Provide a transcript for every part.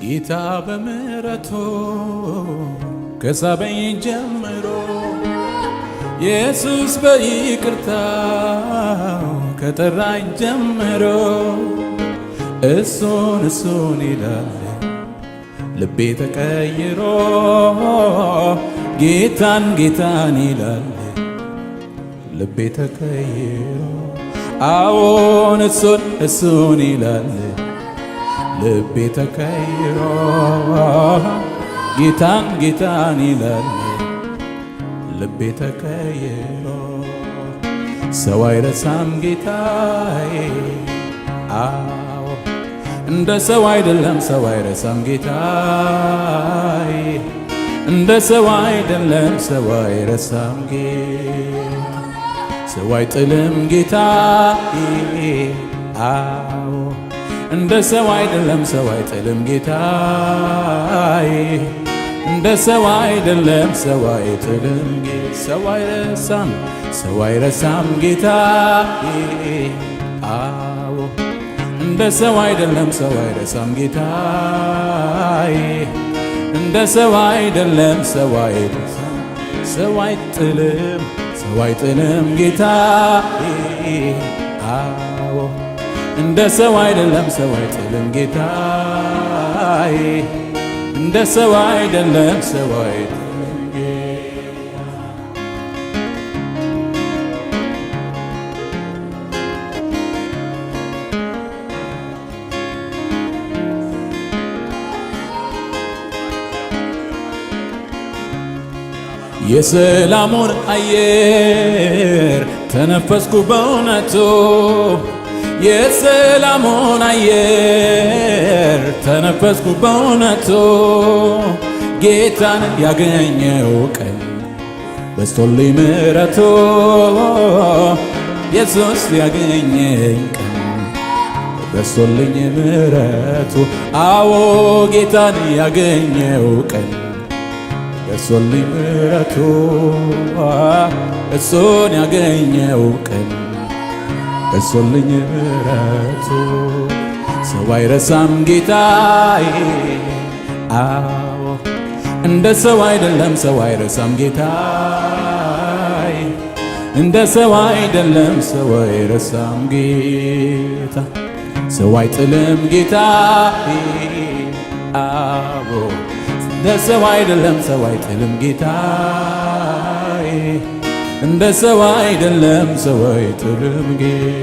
ጌታ በምሕረቱ ከሳበኝ ጀምሮ ኢየሱስ በይቅርታው ከጠራኝ ጀምሮ እሱን ይላል ልቤ ተቀይሮ ጌታን ይላል ልቤ ተቀይሮ አዎን እሱን ይላል ልቤ ተቀይሮ ጌታን ይላል ልቤ ተቀይሮ ሰው አይረሳም ጌታዬ አዎ እንደ ሰው አይደለም ሰው አይረሳም ጌታዬ እንደ ሰው አይደለም ሰው አይረሳም ጌታ ሰው አይጥልም ጌታዬ አዎ እንደ ሰው አይደለም ሰው አይጥልም ጌታዬ እንደ ሰው አይደለም ሰው አይጥልም ሰው አይረሳም ጌታዬ አዎ እንደ ሰው አይደለም ሰው አይረሳም ጌታዬ እንደ ሰው አይደለም ሰው አይረሳም ሰው አይጥልም ጌታዬ አዎ እንደ ሰው አይደለም ሰው አይጥልም ጌታዬ እንደ ሰው አይደለም ሰው አይጥልም ጌታ የሰላሙን አየር ተነፈስኩ በእውነቱ የሰላሙን አየር ተነፈስኩ በእውነቱ ጌታን ያገኘው ቀን በስቶልኝ ምሕረቱ ኢየሱስ ያገኘኝ ቀን በስቶልኝ ምሕረቱ አዎ ጌታን ያገኘው ቀን በስቶልኝ ምሕረቱ እሱን ያገኘው ቀን በስቶልኝ ምሕረቱ ሰው አይረሳም ጌታዬ አዎ እንደ ሰው አይደለም ሰው አይረሳም ጌታዬ እንደ ሰው አይደለም ሰው አይረሳም ጌታ ሰው አይጥልም ጌታዬ አዎ እንደ ሰው አይደለም ሰው አይጥልም ጌታዬ እንደ ሰው አይደለም ሰው አይጥልም ጌታ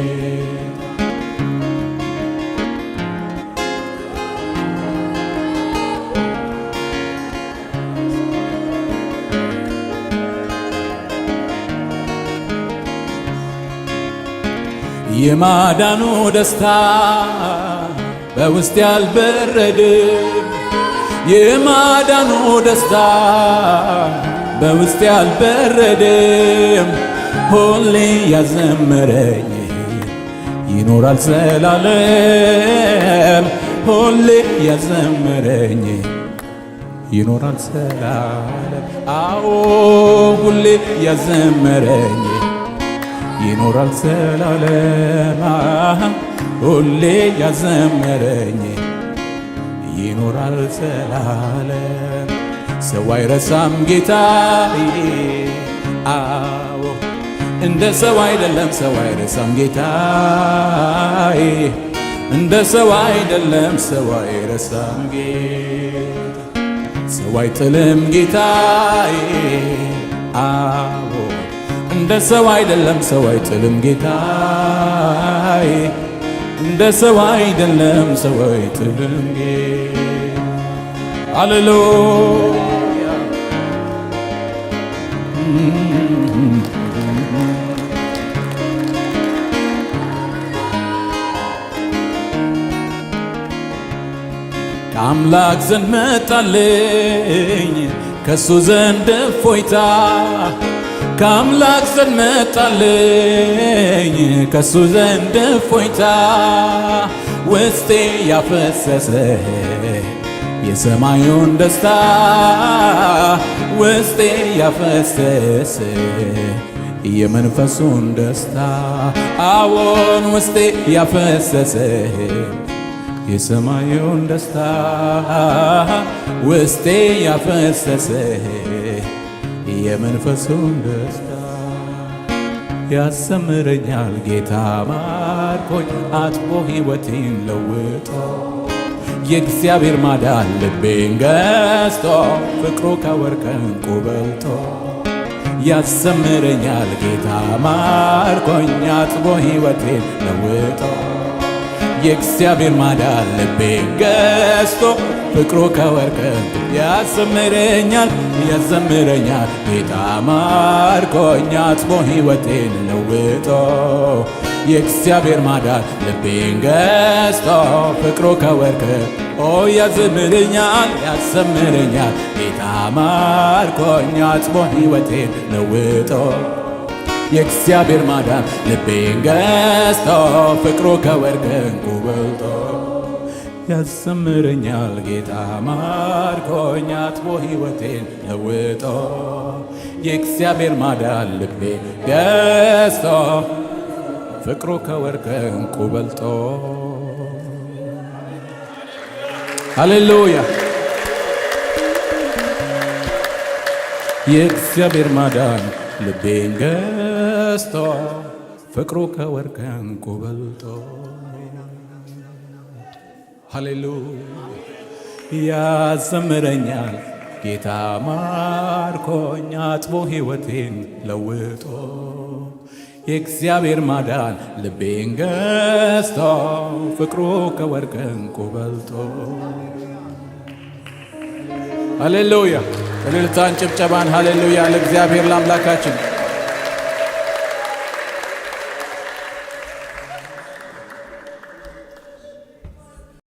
የማዳኑ ደስታ በውስጤ አልበረድም የማዳኑ ደስታ በውስጤ አልበረድም ሁሌ ያዘመረኝ ይኖራል ዘላለም ሁሌ ያዘመረኝ ይኖራል ዘላለም አዎ ሁሌ ያዘመረኝ ይኖራል ዘላለም ሁሌ ያዘመረኝ ይኖራል ዘላለም ሰው አይረሳም ጌታዬ አዎ እንደ ሰው አይደለም ሰው አይረሳም ጌታዬ እንደ ሰው አይደለም ሰው አይረሳም ጌታ ሰው አይጥልም ጌታዬ አዎ እንደ ሰው አይደለም ሰው አይጥልም ጌታዬ እንደ ሰው አይደለም ሰው አይጥልም ጌታ ሃሌሉያ ከአምላክ ዘንድ መጣልኝ ከሱ ዘንድ እፎይታ ከአምላክ ዘንድ መጣልኝ ከሱ ዘንድ እፎይታ ውስጤ ያፈሰሰ የሰማዩን ደስታ ውስጤ ያፈሰሰ የመንፈሱን ደስታ አዎን ውስጤ ያፈሰሰ የሰማዩን ደስታ ውስጤ ያፈሰሰ የመንፈሱን ደስታ ያሰምረኛል ጌታ ማርኮኝ አጥቦ ሕይወቴን ለውጦ የእግዚአብሔር ማዳን ልቤን ገዝቶ ፍቅሩ ከወርቅ ዕንቁ በልጦ ያሰምረኛል ጌታ ማርኮኝ አጥቦ ሕይወቴን ለውጦ የእግዚአብሔር ማዳን ልቤን ገዝቶ ፍቅሩ ከወርቅ ዕንቁ ያዘምረኛል ጌታ ማርኮኝ አጥቦ ሕይወቴን ለውጦ የእግዚአብሔር ማዳን ልቤን ገዝቶ ፍቅሩ ከወርቅ ያዘምረኛል ጌታ ማርኮኝ አጥቦ ሕይወቴን ለውጦ የእግዚአብሔር ማዳን ልቤን ገዝቶ ፍቅሩ ከወርቅ ዕንቁ በልጦ ያዘምረኛል ጌታ ማርኮኝ አጥቦ ሕይወቴን ለውጦ የእግዚአብሔር ማዳን ልቤን ገዝቶ ፍቅሩ ከወርቅ ዕንቁ በልጦ ሃሌሉያ የእግዚአብሔር ማዳን ልቤን ገዝቶ ፍቅሩ ከወርቅ ዕንቁ በልጦ ሃሌሉያ ያዘምረኛል ጌታ ማርኮኝ አጥቦ ሕይወቴን ለውጦ የእግዚአብሔር ማዳን ልቤን ገዝቶ ፍቅሩ ከወርቅ ዕንቁ በልጦ ሃሌሉያ እልልታን ጭብጨባን ሃሌሉያ ለእግዚአብሔር ለአምላካችን